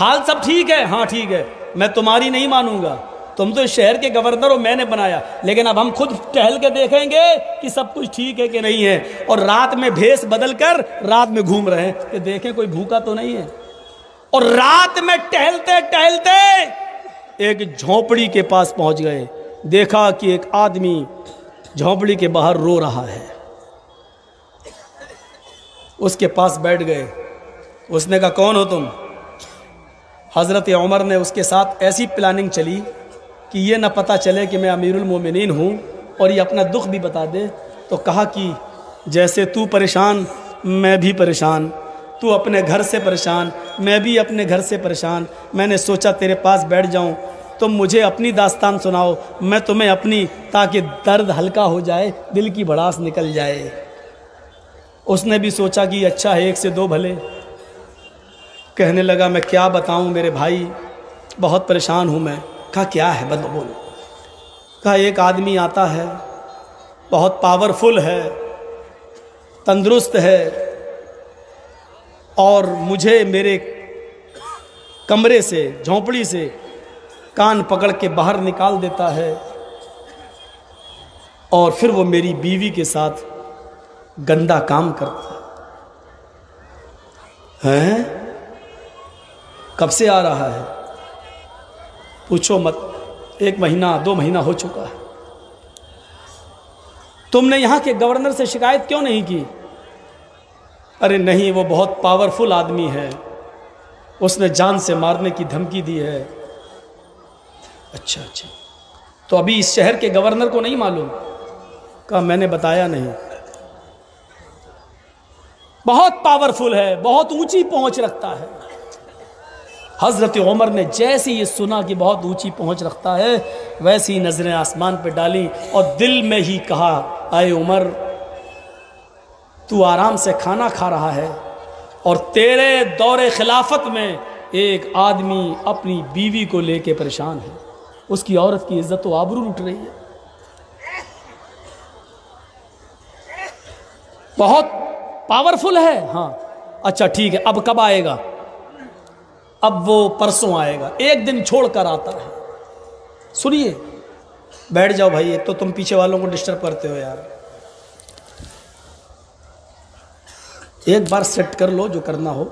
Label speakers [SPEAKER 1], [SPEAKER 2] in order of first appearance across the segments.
[SPEAKER 1] حال سب ٹھیک ہے؟ ہاں ٹھیک ہے، میں تمہاری نہیں مانوں گا، تم تو اس شہر کے گورنر ہو، میں نے بنایا، لیکن اب ہم خود ٹہل کے دیکھیں گے کہ سب کچھ ٹھیک ہے کہ نہیں ہے، اور رات میں بھیس بدل کر رات میں گھوم رہے ہیں کہ دیکھیں کوئی بھوکا تو نہیں ہے۔ اور رات میں ٹہلتے ٹہلتے ایک جھونپڑی کے پاس پہنچ گئے، دیکھا کہ ایک آدمی جھونپڑی کے باہر رو رہا ہے، اس کے پاس بیٹھ گئے۔ اس نے کہا کون ہو تم؟ حضرت عمر نے اس کے ساتھ ایسی پلاننگ چلی کہ یہ نہ پتہ چلے کہ میں امیر المومنین ہوں اور یہ اپنا دکھ بھی بتا دے، تو کہا کہ جیسے تو پریشان میں بھی پریشان، تو اپنے گھر سے پریشان میں بھی اپنے گھر سے پریشان، میں نے سوچا تیرے پاس بیٹھ جاؤں، تم مجھے اپنی داستان سناؤ، میں تمہیں اپنی، تاکہ درد ہلکا ہو جائے، دل کی بھڑاس نکل جائے۔ اس نے بھی سوچا کہ اچھا ہے، ایک سے دو بھلے۔ کہنے لگا میں کیا بتاؤں میرے بھائی، بہت پریشان ہوں میں۔ کہا کیا ہے بولو؟ کہا ایک آدمی آتا ہے، بہت پاورفل ہے، تندرست ہے، اور مجھے میرے کمرے سے، جھونپڑی سے کان پکڑ کے باہر نکال دیتا ہے، اور پھر وہ میری بیوی کے ساتھ گندا کام کرتا ہے۔ کب سے آ رہا ہے؟ پوچھو مت، 1 مہینہ 2 مہینہ ہو چکا ہے۔ تم نے یہاں کے گورنر سے شکایت کیوں نہیں کی؟ ارے نہیں، وہ بہت پاورفل آدمی ہے، اس نے جان سے مارنے کی دھمکی دی ہے۔ اچھا تو ابھی اس شہر کے گورنر کو نہیں معلوم؟ کہا میں نے بتایا نہیں۔ بہت پاورفل ہے، بہت اونچی پہنچ رکھتا ہے۔ حضرت عمر نے جیسی یہ سنا کہ بہت اونچی پہنچ رکھتا ہے، ویسی نظریں آسمان پہ ڈالی اور دل میں ہی کہا اے عمر، تو آرام سے کھانا کھا رہا ہے اور تیرے دور خلافت میں ایک آدمی اپنی بیوی کو لے کے پریشان ہے، اس کی عورت کی عزت و آبرو لوٹ رہی ہے، بہت پاورفل ہے۔ ہاں اچھا ٹھیک ہے، اب کب آئے گا؟ اب وہ پرسوں آئے گا، 1 دن چھوڑ کر آتا ہے۔ سنیے، بیٹھ جاؤ بھائی، ایک تو تم پیچھے والوں کو ڈسٹرب کرتے ہو یار، ایک بار سیٹ کر لو جو کرنا ہو۔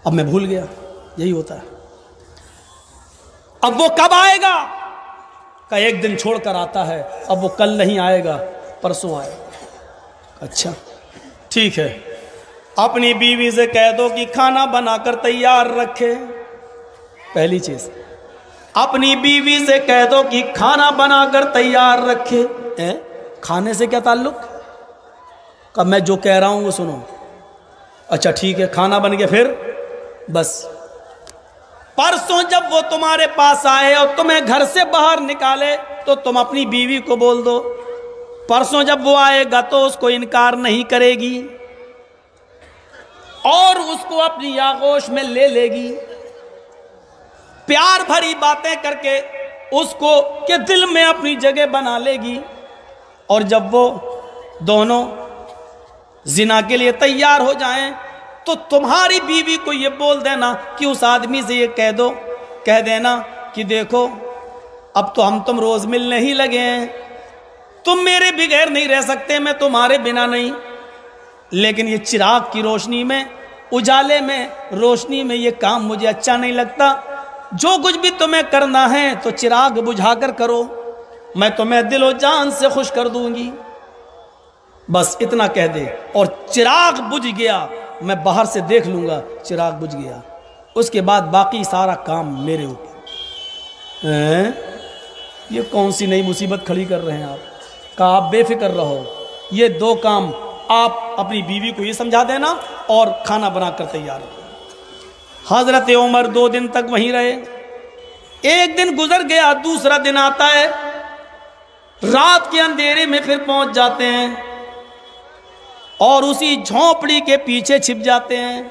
[SPEAKER 1] اب میں بھول گیا، یہی ہوتا ہے۔ اب وہ کب آئے گا؟ کہ 1 دن چھوڑ کر آتا ہے، اب وہ کل نہیں آئے گا، پرسوں آئے گا۔ اچھا ٹھیک ہے، اپنی بیوی سے کہہ دو کہ کھانا بنا کر تیار رکھے۔ پہلی چیز، اپنی بیوی سے کہہ دو کہ کھانا بنا کر تیار رکھے۔ کھانے سے کیا تعلق؟ کہ میں جو کہہ رہا ہوں وہ سنو۔ اچھا ٹھیک ہے، کھانا بن گیا، پھر بس پرسوں جب وہ تمہارے پاس آئے اور تمہیں گھر سے باہر نکالے تو تم اپنی بیوی کو بول دو، پرسوں جب وہ آئے گا تو اس کو انکار نہیں کرے گی اور اس کو اپنی آغوش میں لے لے گی، پیار بھری باتیں کر کے اس کو کہ دل میں اپنی جگہ بنا لے گی، اور جب وہ دونوں زنا کے لیے تیار ہو جائیں تو تمہاری بیوی کو یہ بول دینا کہ اس آدمی سے یہ کہہ دینا کہ دیکھو اب تو ہم تم روز ملنے ہی لگے ہیں، تم میرے بغیر نہیں رہ سکتے، میں تمہارے بنا نہیں، لیکن یہ چراغ کی روشنی میں، اجالے میں، روشنی میں یہ کام مجھے اچھا نہیں لگتا، جو کچھ بھی تمہیں کرنا ہے تو چراغ بجھا کر کرو، میں تمہیں دل و جان سے خوش کر دوں گی۔ بس اتنا کہہ دے اور چراغ بجھ گیا، میں باہر سے دیکھ لوں گا، چراغ بجھ گیا، اس کے بعد باقی سارا کام میرے اوپر۔ یہ کون سی نئی مصیبت کھڑی کر رہے ہیں آپ؟ کہا آپ بے فکر رہو، یہ 2 کام آپ اپنی بیوی کو یہ سمجھا دینا اور کھانا بنا کر تیار ہو۔ حضرت عمر 2 دن تک وہیں رہے، 1 دن گزر گیا، دوسرا دن آتا ہے، رات کے اندھیرے میں پھر پہنچ جاتے ہیں اور اسی جھونپڑی کے پیچھے چھپ جاتے ہیں۔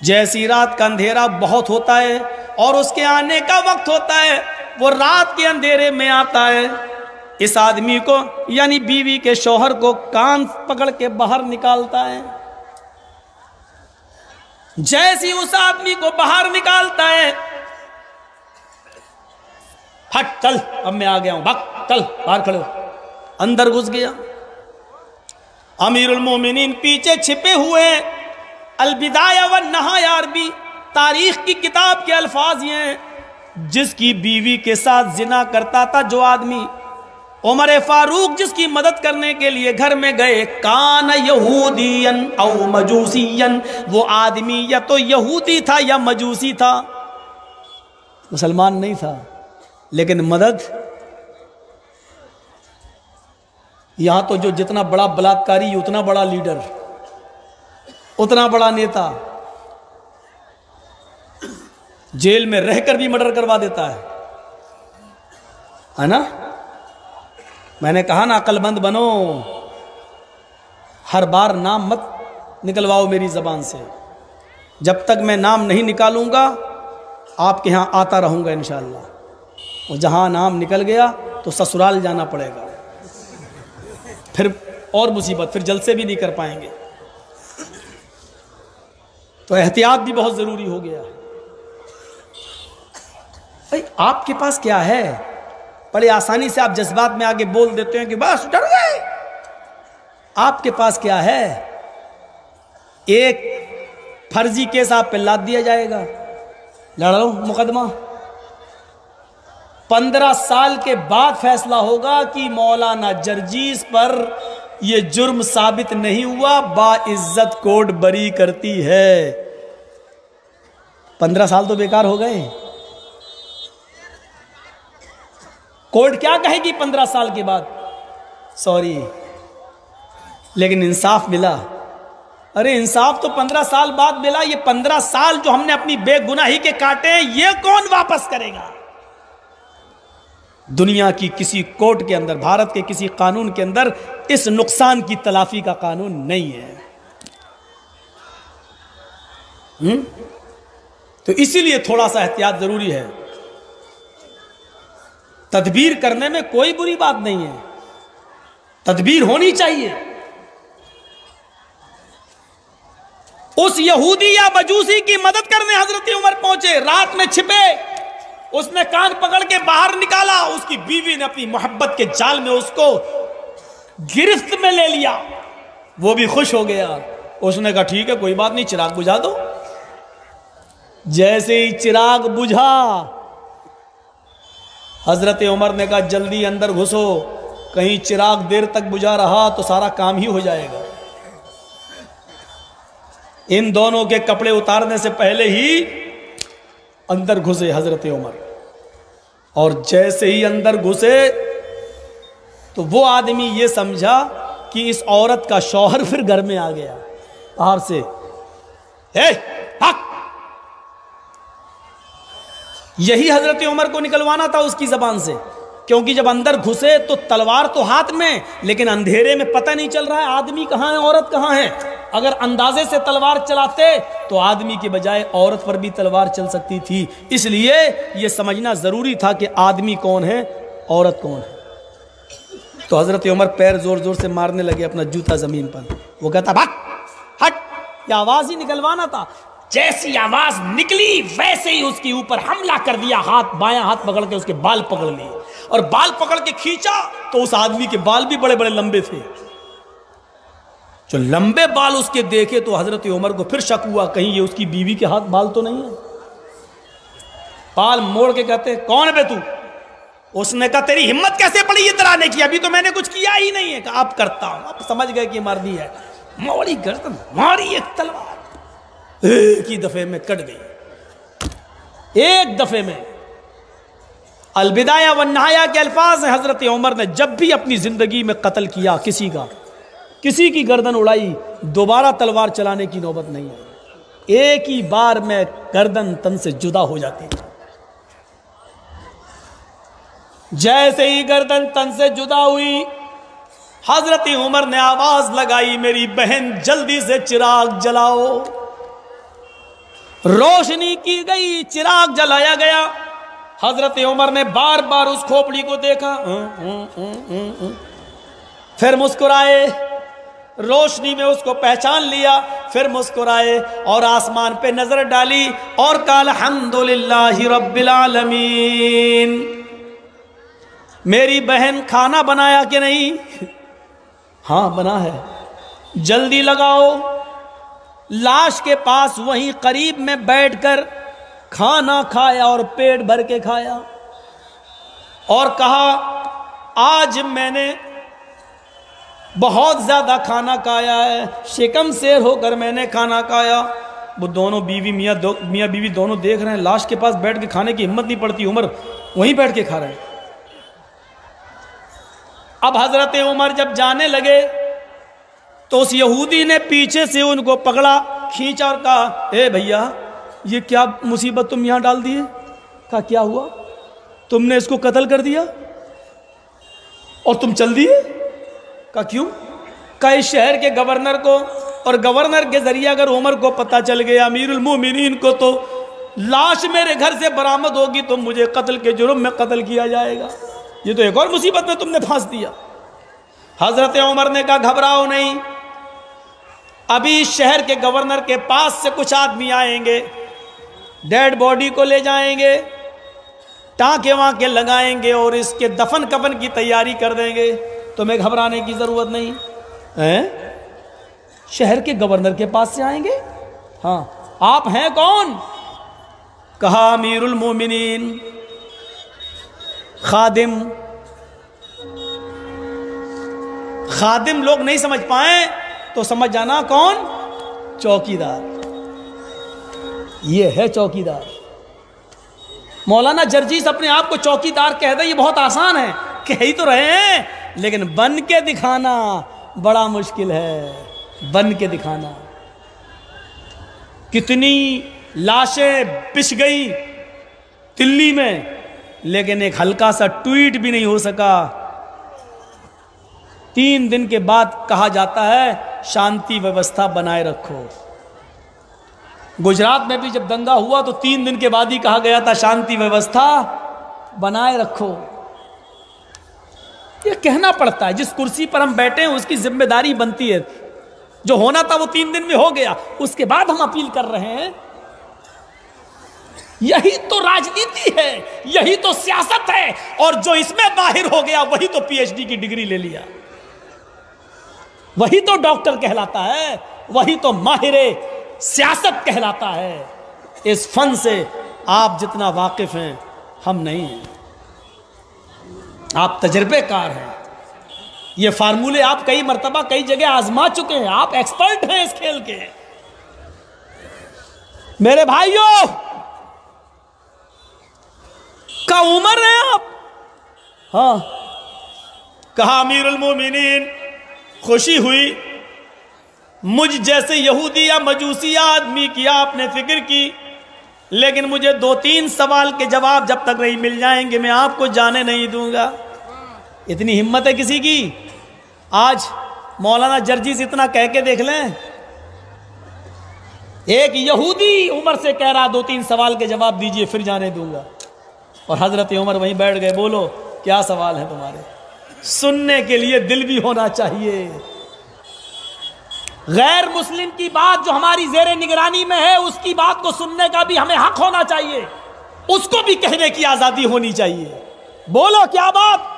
[SPEAKER 1] جیسی رات کا اندھیرا بہت ہوتا ہے اور اس کے آنے کا وقت ہوتا ہے، وہ رات کے اندھیرے میں آتا ہے، اس آدمی کو یعنی بیوی کے شوہر کو کان پکڑ کے باہر نکالتا ہے جیسی اس آدمی کو باہر نکالتا ہے، ہٹ چل اب میں آ گیا ہوں، بھگ چل باہر کھڑے ہو، اندر گھس گیا۔ امیر المومنین پیچھے چھپے ہوئے ہیں۔ البدایہ والنہایہ عربی تاریخ کی کتاب کے الفاظ یہ ہیں، جس کی بیوی کے ساتھ زنا کرتا تھا جو آدمی، عمر فاروق جس کی مدد کرنے کے لیے گھر میں گئے، کان یہودین او مجوسین، وہ آدمی یا تو یہودی تھا یا مجوسی تھا، مسلمان نہیں تھا، لیکن مدد۔ یہاں تو جو جتنا بڑا بلاత్కాری اتنا بڑا لیڈر، اتنا بڑا نیتا، جیل میں رہ کر بھی مرڈر کروا دیتا ہے نا۔ میں نے کہا نا عقل مند بنو، ہر بار نام مت نکلواؤ میری زبان سے، جب تک میں نام نہیں نکالوں گا آپ کے ہاں آتا رہوں گا انشاءاللہ، اور جہاں نام نکل گیا تو سسرال جانا پڑے گا، پھر اور مصیبت، پھر جلسے بھی نہیں کر پائیں گے۔ تو احتیاط بھی بہت ضروری ہو گیا۔ آپ کے پاس کیا ہے؟ بڑے آسانی سے آپ جذبات میں آگے بول دیتے ہیں کہ بس ڈر گئے۔ آپ کے پاس کیا ہے؟ ایک فرضی کیس آپ پہ لاد دیا جائے گا، لڑو مقدمہ، 15 سال کے بعد فیصلہ ہوگا کہ مولانا جرجیس پر یہ جرم ثابت نہیں ہوا، باعزت کورٹ بری کرتی ہے۔ 15 سال تو بیکار ہو گئے۔ کورٹ کیا کہے گی 15 سال کے بعد؟ سوری، لیکن انصاف ملا۔ ارے انصاف تو 15 سال بعد ملا، یہ 15 سال جو ہم نے اپنی بے گناہی کے کاٹے یہ کون واپس کرے گا؟ دنیا کی کسی کورٹ کے اندر، بھارت کے کسی قانون کے اندر اس نقصان کی تلافی کا قانون نہیں ہے۔ تو اسی لیے تھوڑا سا احتیاط ضروری ہے۔ تدبیر کرنے میں کوئی بری بات نہیں ہے، تدبیر ہونی چاہیے۔ اس یہودی یا مجوسی کی مدد کرنے حضرت عمر پہنچے، رات میں چھپے، اس نے کان پکڑ کے باہر نکالا، اس کی بیوی نے اپنی محبت کے جال میں اس کو گرفت میں لے لیا، وہ بھی خوش ہو گیا۔ اس نے کہا ٹھیک ہے کوئی بات نہیں، چراغ بجھا دو۔ جیسے ہی چراغ بجھا، حضرت عمر نے کہا جلدی اندر گھسو، کہیں چراغ دیر تک بجھا رہا تو سارا کام ہی ہو جائے گا۔ ان دونوں کے کپڑے اتارنے سے پہلے ہی اندر گھسے حضرت عمر، اور جیسے ہی اندر گھسے تو وہ آدمی یہ سمجھا کہ اس عورت کا شوہر پھر گھر میں آ گیا باہر سے۔ یہی حضرت عمر کو نکلوانا تھا اس کی زبان سے، کیونکہ جب اندر گھسے تو تلوار تو ہاتھ میں، لیکن اندھیرے میں پتہ نہیں چل رہا ہے آدمی کہاں ہے عورت کہاں ہے۔ اگر اندازے سے تلوار چلاتے تو آدمی کے بجائے عورت پر بھی تلوار چل سکتی تھی، اس لیے یہ سمجھنا ضروری تھا کہ آدمی کون ہے عورت کون ہے۔ تو حضرت عمر پیر زور زور سے مارنے لگے اپنا جوتا زمین پر، وہ کہتا بھاگ ہٹ، یہ آواز ہی نکلوانا تھا۔ جیسی آواز نکلی ویسے ہی اس کے اوپر حملہ کر دیا، ہاتھ بایاں ہاتھ پکڑ کے اس کے بال پکڑ لیے، اور بال پکڑ کے کھینچا تو اس آدمی کے بال بھی بڑے بڑے لمبے تھے۔ جو لمبے بال اس کے دیکھے تو حضرت عمر کو پھر شک ہوا کہیں یہ اس کی بیوی کے ہاتھ بال تو نہیں ہے۔ بال موڑ کے کہتے کون ہے تو؟ اس نے کہا تیری ہمت کیسے پڑی ادھر آنے کی، ابھی تو میں نے کچھ کیا ہی نہیں ہے۔ کہا اب کرتا ہوں۔ اب سمجھ گئے کہ مردی ہے، موڑی گردن ماری، ایک تلوار ایک ہی دفعے میں کٹ گئی، ایک دفعے میں۔ البدایہ والنہایہ کے الفاظ ہیں، حضرت عمر نے جب بھی اپنی زندگی میں قتل کیا کسی کی گردن اڑائی، دوبارہ تلوار چلانے کی نوبت نہیں آئی، ایک ہی بار میں گردن تن سے جدا ہو جاتی تھی۔ جیسے ہی گردن تن سے جدا ہوئی، حضرت عمر نے آواز لگائی میری بہن جلدی سے چراغ جلاؤ۔ روشنی کی گئی، چراغ جلایا گیا۔ حضرت عمر نے بار بار اس کھوپڑی کو دیکھا، پھر مسکرائے، روشنی میں اس کو پہچان لیا، پھر مسکرائے اور آسمان پہ نظر ڈالی اور کہا الحمدللہ رب العالمین۔ میری بہن کھانا بنایا کہ نہیں؟ ہاں بنا ہے، جلدی لگاؤ۔ لاش کے پاس وہیں قریب میں بیٹھ کر کھانا کھایا اور پیٹ بھر کے کھایا اور کہا آج میں نے بہت زیادہ کھانا کھایا ہے، شکم سیر ہو کر میں نے کھانا کھایا۔ وہ دونوں میاں بیوی دونوں دیکھ رہے ہیں، لاش کے پاس بیٹھ کے کھانے کی ہمت نہیں پڑتی، عمر وہیں بیٹھ کے کھا رہے ہیں۔ اب حضرت عمر جب جانے لگے تو اس یہودی نے پیچھے سے ان کو پکڑا، کھینچا اور کہا اے بھیا یہ کیا مصیبت تم یہاں ڈال دیے؟ کہا کیا ہوا؟ تم نے اس کو قتل کر دیا اور تم چل دیے؟ کہا کیوں؟ کہا اس شہر کے گورنر کو اور گورنر کے ذریعے اگر عمر کو پتہ چل گیا، امیر المومنین کو، تو لاش میرے گھر سے برآمد ہوگی تو مجھے قتل کے جرم میں قتل کیا جائے گا، یہ تو ایک اور مصیبت میں تم نے پھانس دیا۔ حضرت عمر نے کہا گھبراؤ نہیں، ابھی شہر کے گورنر کے پاس سے کچھ آدمی آئیں گے، ڈیڈ باڈی کو لے جائیں گے، ٹانکے وانکے لگائیں گے اور اس کے دفن کفن کی تیاری کر دیں گے، تمہیں گھبرانے کی ضرورت نہیں۔ شہر کے گورنر کے پاس سے آئیں گے؟ ہاں۔ آپ ہیں کون؟ کہا امیر المومنین، خادم۔ خادم لوگ نہیں سمجھ پائیں تو سمجھ جانا کون؟ چوکیدار۔ یہ ہے چوکیدار۔ مولانا جرجیس اپنے آپ کو چوکیدار کہہ دے، یہ بہت آسان ہے، کہہ ہی تو رہے ہیں، لیکن بن کے دکھانا بڑا مشکل ہے، بن کے دکھانا۔ کتنی لاشیں بچھ گئی دلی میں، لیکن ایک ہلکا سا ٹویٹ بھی نہیں ہو سکا۔ 3 دن کے بعد کہا جاتا ہے شانتی ویوستھا بنائے رکھو۔ گجرات میں بھی جب دنگا ہوا تو 3 دن کے بعد ہی کہا گیا تھا شانتی ویوستھا بنائے رکھو۔ یہ کہنا پڑتا ہے، جس کرسی پر ہم بیٹھے ہیں اس کی ذمہ داری بنتی ہے، جو ہونا تھا وہ 3 دن میں ہو گیا، اس کے بعد ہم اپیل کر رہے ہیں۔ یہی تو راجنیتی ہے، یہی تو سیاست ہے، اور جو اس میں ماہر ہو گیا وہی تو پی ایچ ڈی کی ڈگری لے لیا، وہی تو ڈاکٹر کہلاتا ہے، وہی تو ماہر سیاست کہلاتا ہے۔ اس فن سے آپ جتنا واقف ہیں ہم نہیں ہیں، آپ تجربے کار ہیں، یہ فارمولے آپ کئی مرتبہ کئی جگہ آزما چکے ہیں، آپ ایکسپرٹ ہیں اس کھیل کے۔ میرے بھائیوں کا عمر ہیں آپ؟ ہاں۔ کہا امیر المومنین خوشی ہوئی، مجھ جیسے یہودی یا مجوسی آدمی کی آپ نے فکر کی، لیکن مجھے 2-3 سوال کے جواب جب تک نہیں مل جائیں گے میں آپ کو جانے نہیں دوں گا۔ اتنی ہمت ہے کسی کی؟ آج مولانا جرجیس اتنا کہہ کے دیکھ لیں، ایک یہودی عمر سے کہہ رہا 2-3 سوال کے جواب دیجئے پھر جانے دوں گا، اور حضرت عمر وہیں بیٹھ گئے، بولو کیا سوال ہے تمہارے؟ سننے کے لیے دل بھی ہونا چاہیے۔ غیر مسلم کی بات جو ہماری زیر نگرانی میں ہے اس کی بات کو سننے کا بھی ہمیں حق ہونا چاہیے، اس کو بھی کہنے کی آزادی ہونی چاہیے۔ بولو کیا بات؟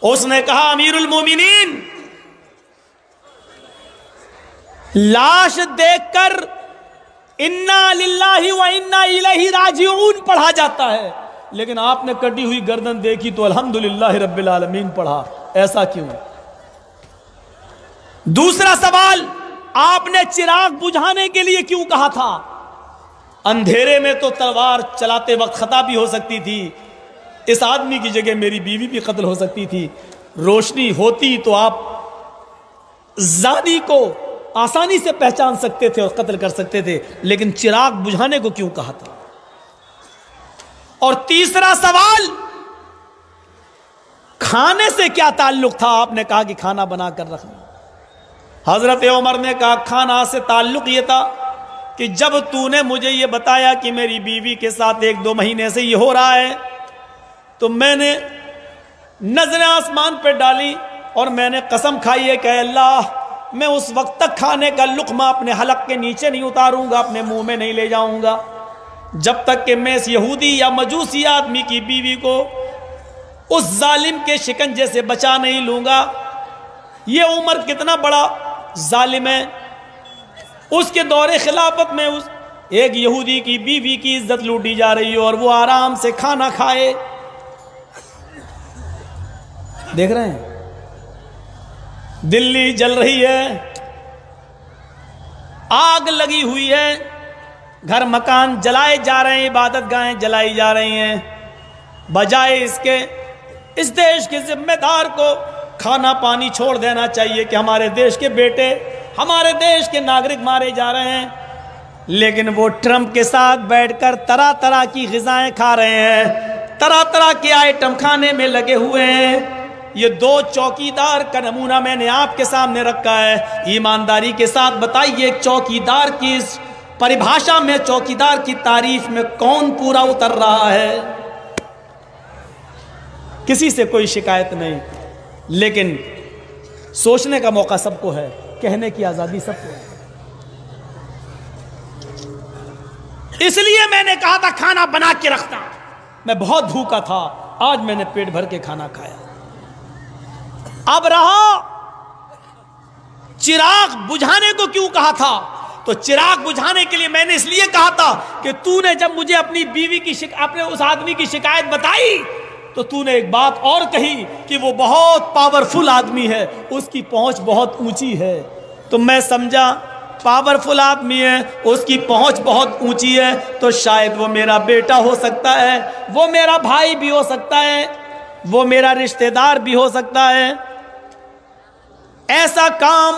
[SPEAKER 1] اس نے کہا امیر المومنین لاش دیکھ کر انا للہ و انا الیہ راجعون پڑھا جاتا ہے، لیکن آپ نے کٹی ہوئی گردن دیکھی تو الحمدللہ رب العالمین پڑھا، ایسا کیوں؟ دوسرا سوال، آپ نے چراغ بجھانے کے لیے کیوں کہا تھا؟ اندھیرے میں تو تلوار چلاتے وقت خطا بھی ہو سکتی تھی، اس آدمی کی جگہ میری بیوی بھی قتل ہو سکتی تھی، روشنی ہوتی تو آپ زانی کو آسانی سے پہچان سکتے تھے اور قتل کر سکتے تھے، لیکن چراغ بجھانے کو کیوں کہا تھا؟ اور تیسرا سوال، کھانے سے کیا تعلق تھا؟ آپ نے کہا کہ کھانا بنا کر رکھنا۔ حضرت عمر نے کہا کھانا سے تعلق یہ تھا کہ جب تو نے مجھے یہ بتایا کہ میری بیوی کے ساتھ 1-2 مہینے سے یہ ہو رہا ہے تو میں نے نظریں آسمان پہ ڈالی اور میں نے قسم کھائی ہے کہ اے اللہ میں اس وقت تک کھانے کا لقمہ اپنے حلق کے نیچے نہیں اتاروں گا، اپنے منہ میں نہیں لے جاؤں گا، جب تک کہ میں اس یہودی یا مجوسی آدمی کی بیوی کو اس ظالم کے شکنجے سے بچا نہیں لوں گا۔ یہ عمر کتنا بڑا ظالم ہے، اس کے دور خلافت میں اس ایک یہودی کی بیوی کی عزت لوٹی جا رہی ہو اور وہ آرام سے کھانا کھائے۔ دیکھ رہے ہیں دلی جل رہی ہے، آگ لگی ہوئی ہے، گھر مکان جلائے جا رہے ہیں، عبادت گاہیں جلائی جا رہی ہیں، بجائے اس کے اس دیش کے ذمہ دار کو کھانا پانی چھوڑ دینا چاہیے کہ ہمارے دیش کے بیٹے، ہمارے دیش کے ناگرک مارے جا رہے ہیں، لیکن وہ ٹرمپ کے ساتھ بیٹھ کر طرح طرح کی غذائیں کھا رہے ہیں، طرح طرح کے آئٹم کھانے میں لگے ہوئے ہیں۔ یہ دو چوکیدار کا نمونہ میں نے آپ کے سامنے رکھا ہے، ایمانداری کے ساتھ بتائیے ایک چوکیدار کی اس پریبھاشا میں، چوکیدار کی تعریف میں کون پورا اتر رہا ہے؟ کسی سے کوئی شکایت نہیں، لیکن سوچنے کا موقع سب کو ہے، کہنے کی آزادی سب کو ہے۔ اس لیے میں نے کہا تھا کھانا بنا کے رکھتا، میں بہت بھوکا تھا، آج میں نے پیٹ بھر کے کھانا کھایا۔ اب رہا چراغ بجھانے کو کیوں کہا تھا؟ تو چراغ بجھانے کے لیے میں نے اس لیے کہا تھا کہ تو نے جب مجھے اپنی بیوی کی اپنے اس آدمی کی شکایت بتائی تو تو نے ایک بات اور کہی کہ وہ بہت پاورفل آدمی ہے، اس کی پہنچ بہت اونچی ہے۔ تو میں سمجھا پاورفل آدمی ہے، اس کی پہنچ بہت اونچی ہے، تو شاید وہ میرا بیٹا ہو سکتا ہے، وہ میرا بھائی بھی ہو سکتا ہے، وہ میرا رشتہ دار بھی ہو سکتا ہے۔ ایسا کام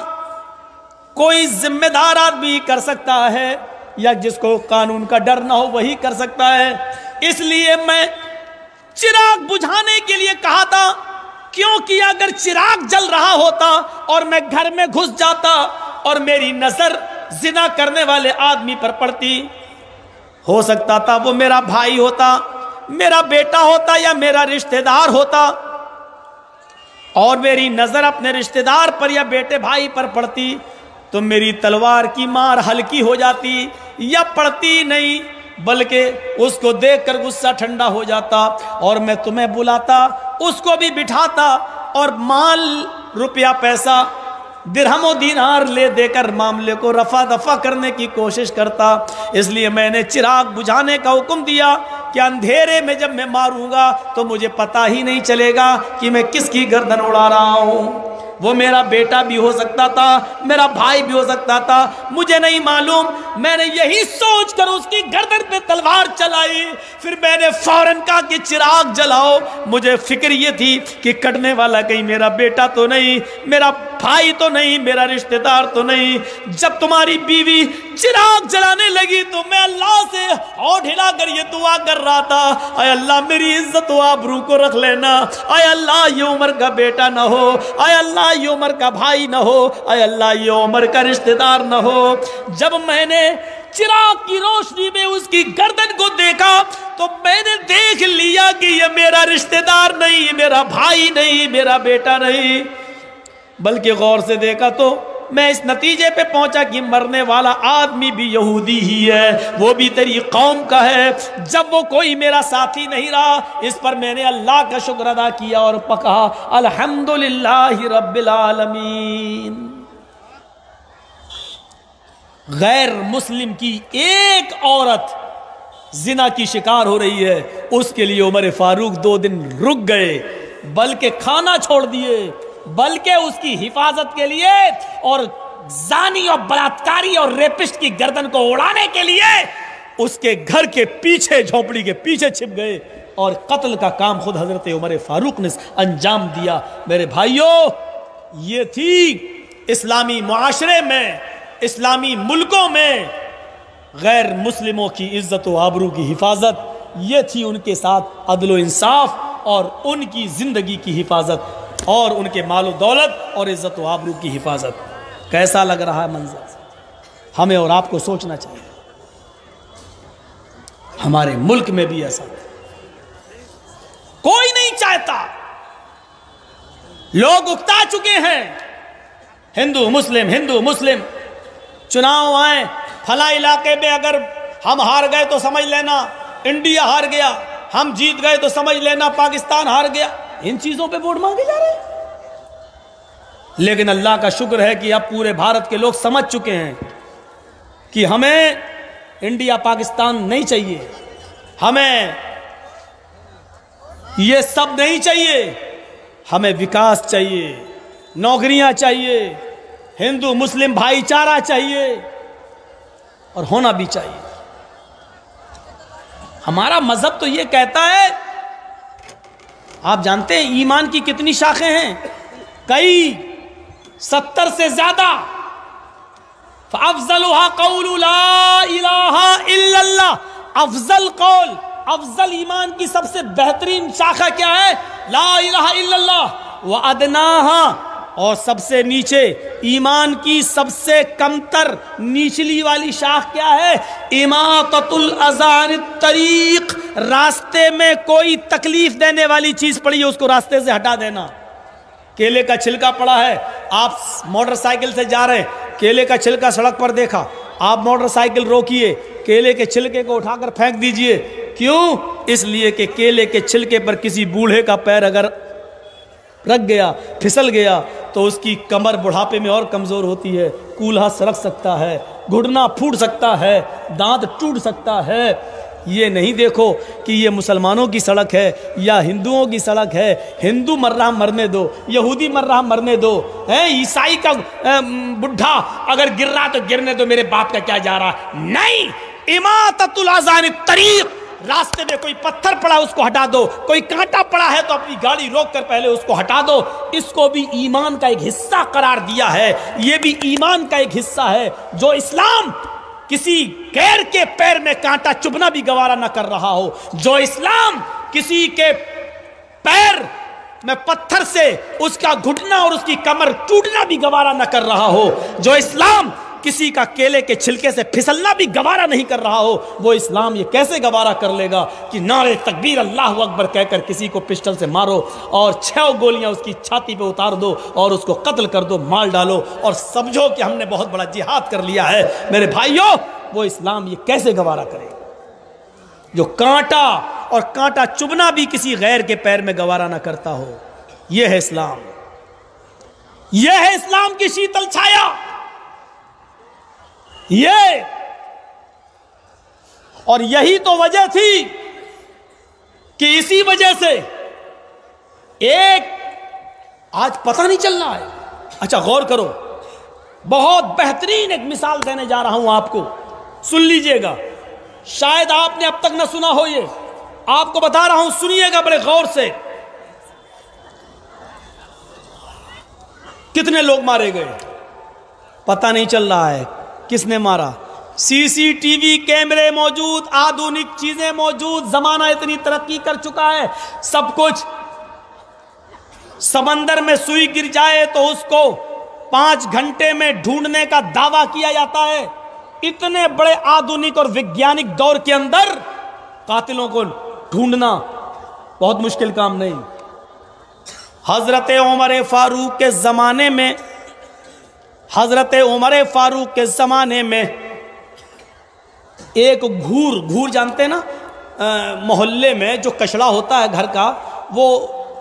[SPEAKER 1] کوئی ذمہ دار آدمی کر سکتا ہے، یا جس کو قانون کا ڈر نہ ہو وہی کر سکتا ہے۔ اس لیے میں چراغ بجھانے کے لیے کہا تھا، کیونکہ اگر چراغ جل رہا ہوتا اور میں گھر میں گھس جاتا اور میری نظر زنا کرنے والے آدمی پر پڑتی، ہو سکتا تھا وہ میرا بھائی ہوتا، میرا بیٹا ہوتا یا میرا رشتہ دار ہوتا، اور میری نظر اپنے رشتہ دار پر یا بیٹے بھائی پر پڑتی تو میری تلوار کی مار ہلکی ہو جاتی، یا پڑتی نہیں بلکہ اس کو دیکھ کر غصہ ٹھنڈا ہو جاتا، اور میں تمہیں بلاتا، اس کو بھی بٹھاتا، اور مال روپیہ پیسہ درہم و دینار لے دے کر معاملے کو رفع دفع کرنے کی کوشش کرتا۔ اس لیے میں نے چراغ بجھانے کا حکم دیا کہ اندھیرے میں جب میں ماروں گا تو مجھے پتہ ہی نہیں چلے گا کہ میں کس کی گردن اڑا رہا ہوں۔ وہ میرا بیٹا بھی ہو سکتا تھا، میرا بھائی بھی ہو سکتا تھا، مجھے نہیں معلوم۔ میں نے یہی سوچ کر اس کی گردن پہ تلوار چلائی، پھر میں نے فوراً کہا کہ چراغ جلاؤ۔ مجھے فکر یہ تھی کہ کٹنے والا کہیں میرا بیٹا تو نہیں، میرا بھائی تو نہیں، میرا رشتہ دار تو نہیں۔ جب تمہاری بیوی چراغ جلانے لگی تو میں اللہ سے ہونٹ ہلا کر یہ دعا کر رہا تھا، اے اللہ میری عزت و آبرو کو رکھ لینا، اے اللہ یہ عمر کا بیٹا نہ ہو، اے اللہ یہ عمر کا بھائی نہ ہو، اے اللہ یہ عمر کا رشتہ دار نہ ہو۔ جب میں نے چراغ کی روشنی میں اس کی گردن کو دیکھا تو میں نے دیکھ لیا کہ یہ میرا رشتہ دار نہیں، میرا بھائی نہیں، میرا بیٹا نہیں، بلکہ غور سے دیکھا تو میں اس نتیجے پہ پہنچا کہ مرنے والا آدمی بھی یہودی ہی ہے، وہ بھی تیری قوم کا ہے۔ جب وہ کوئی میرا ساتھی نہیں رہا، اس پر میں نے اللہ کا شکر ادا کیا اور کہا الحمدللہ رب العالمین۔ غیر مسلم کی ایک عورت زنا کی شکار ہو رہی ہے، اس کے لیے عمر فاروق 2 دن رک گئے، بلکہ کھانا چھوڑ دیے، بلکہ اس کی حفاظت کے لیے اور زانی اور بلاتکاری اور ریپسٹ کی گردن کو اڑانے کے لیے اس کے گھر کے پیچھے، جھونپڑی کے پیچھے چھپ گئے، اور قتل کا کام خود حضرت عمر فاروق نے انجام دیا۔ میرے بھائیوں، یہ تھی اسلامی معاشرے میں، اسلامی ملکوں میں غیر مسلموں کی عزت و آبرو کی حفاظت، یہ تھی ان کے ساتھ عدل و انصاف اور ان کی زندگی کی حفاظت اور ان کے مال و دولت اور عزت و آبرو کی حفاظت۔ کیسا لگ رہا ہے منظر؟ ہمیں اور آپ کو سوچنا چاہیے، ہمارے ملک میں بھی ایسا کوئی نہیں چاہتا لوگ اکتا چکے ہیں، ہندو مسلم، چناؤ آئے فلاں علاقے میں اگر ہم ہار گئے تو سمجھ لینا انڈیا ہار گیا، ہم جیت گئے تو سمجھ لینا پاکستان ہار گیا. ان چیزوں پہ ووٹ مانگے جا رہے ہیں. لیکن اللہ کا شکر ہے کہ اب پورے بھارت کے لوگ سمجھ چکے ہیں کہ ہمیں انڈیا پاکستان نہیں چاہیے، ہمیں یہ سب نہیں چاہیے، ہمیں وکاس چاہیے، نوکریاں چاہیے، ہندو مسلم بھائی چارہ چاہیے اور ہونا بھی چاہیے. ہمارا مذہب تو یہ کہتا ہے، آپ جانتے ہیں ایمان کی کتنی شاخیں ہیں؟ کئی 70 سے زیادہ. فَأَفْضَلُهَا قَوْلُ لَا إِلَهَ إِلَّا اللَّهِ. افضل قول، افضل ایمان کی سب سے بہترین شاخہ کیا ہے؟ لا الہ الا اللہ. وَأَدْنَاهَا، اور سب سے نیچے ایمان کی سب سے کمتر نیچلی والی شاخ کیا ہے؟ اماطۃ الاذى عن الطریق. راستے میں کوئی تکلیف دینے والی چیز پڑی ہے اس کو راستے سے ہٹا دینا. کیلے کا چھلکا پڑا ہے، آپ موٹر سائیکل سے جا رہے ہیں، کیلے کا چھلکا سڑک پر دیکھا، آپ موٹر سائیکل روکیے، کیلے کے چھلکے کو اٹھا کر پھینک دیجئے. کیوں؟ اس لیے کہ کیلے کے چھلکے پر کسی بوڑھے کا پیر اگر رکھ گیا، پھسل گیا تو اس کی کمر بڑھاپے میں اور کمزور ہوتی ہے، کولہا سرک سکتا ہے، گھٹنا پھوٹ سکتا ہے، دانت ٹوٹ سکتا ہے. یہ نہیں دیکھو کہ یہ مسلمانوں کی سڑک ہے یا ہندوؤں کی سڑک ہے، ہندو مر رہا مرنے دو، یہودی مر رہا مرنے دو، عیسائی کا بڈھا اگر گر رہا تو گرنے دو، میرے باپ کا کیا جا رہا. نہیں، اماطۃ الاذى عن الطریق. راستے میں کوئی پتھر پڑا اس کو ہٹا دو، کوئی کانٹا پڑا ہے تو اپنی گاڑی روک کر پہلے اس کو ہٹا دو. اس کو بھی ایمان کا ایک حصہ قرار دیا ہے. یہ بھی ایمان کا ایک حصہ ہے. جو اسلام کسی غیر کے پیر میں کانٹا چبھنا بھی گوارا نہ کر رہا ہو، جو اسلام کسی کے پیر میں پتھر سے اس کا گھٹنا اور اس کی کمر ٹوٹنا بھی گوارا نہ کر رہا ہو، جو اسلام کسی کا کیلے کے چھلکے سے پھسلنا بھی گوارا نہیں کر رہا ہو، وہ اسلام یہ کیسے گوارا کر لے گا کہ نعرے تکبیر اللہ اکبر کہہ کر کسی کو پسٹل سے مارو اور 6 گولیاں اس کی چھاتی پہ اتار دو اور اس کو قتل کر دو، مال ڈالو اور سمجھو کہ ہم نے بہت بڑا جہاد کر لیا ہے. میرے بھائیوں، وہ اسلام یہ کیسے گوارا کرے جو کانٹا اور کانٹا چبھنا بھی کسی غیر کے پیر میں گوارا نہ کرتا ہو. یہ ہے اسلام، یہ ہے اسلام کی شیتل چھایا. یہ اور یہی تو وجہ تھی کہ اسی وجہ سے ایک آج پتہ نہیں چل رہا ہے. اچھا غور کرو، بہت بہترین ایک مثال دینے جا رہا ہوں آپ کو، سن لیجئے گا. شاید آپ نے اب تک نہ سنا ہو، یہ آپ کو بتا رہا ہوں، سنیے گا بڑے غور سے. کتنے لوگ مارے گئے پتہ نہیں چل رہا ہے کس نے مارا. سی سی ٹی وی کیمرے موجود، آدھونک چیزیں موجود، زمانہ اتنی ترقی کر چکا ہے، سب کچھ. سمندر میں سوئی گر جائے تو اس کو 5 گھنٹے میں ڈھونڈنے کا دعویٰ کیا جاتا ہے. اتنے بڑے آدھونک اور وگیانک دور کے اندر قاتلوں کو ڈھونڈنا بہت مشکل کام نہیں. حضرت عمر فاروق کے زمانے میں، حضرت عمر فاروق کے زمانے میں ایک گھور جانتے ہیں نا، محلے میں جو کچڑا ہوتا ہے گھر کا، وہ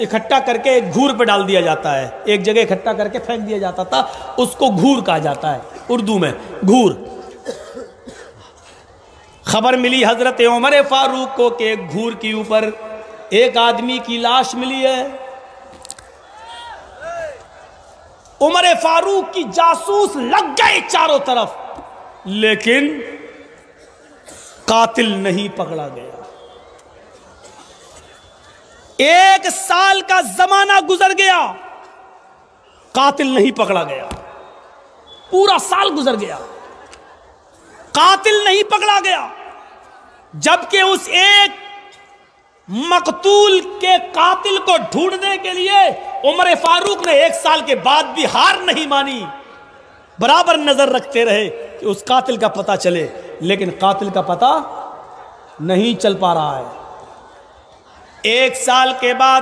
[SPEAKER 1] اکٹھا کر کے ایک گھور پہ ڈال دیا جاتا ہے، ایک جگہ اکٹھا کر کے پھینک دیا جاتا تھا، اس کو گھور کہا جاتا ہے اردو میں، گھور. خبر ملی حضرت عمر فاروق کو کہ ایک گھور کے اوپر ایک آدمی کی لاش ملی ہے. عمر فاروق کی جاسوس لگ گئے چاروں طرف، لیکن قاتل نہیں پکڑا گیا. 1 سال کا زمانہ گزر گیا، قاتل نہیں پکڑا گیا. پورا سال گزر گیا، قاتل نہیں پکڑا گیا. جبکہ اس ایک مقتول کے قاتل کو ڈھونڈنے کے لیے عمر فاروق نے 1 سال کے بعد بھی ہار نہیں مانی، برابر نظر رکھتے رہے کہ اس قاتل کا پتہ چلے، لیکن قاتل کا پتہ نہیں چل پا رہا ہے. 1 سال کے بعد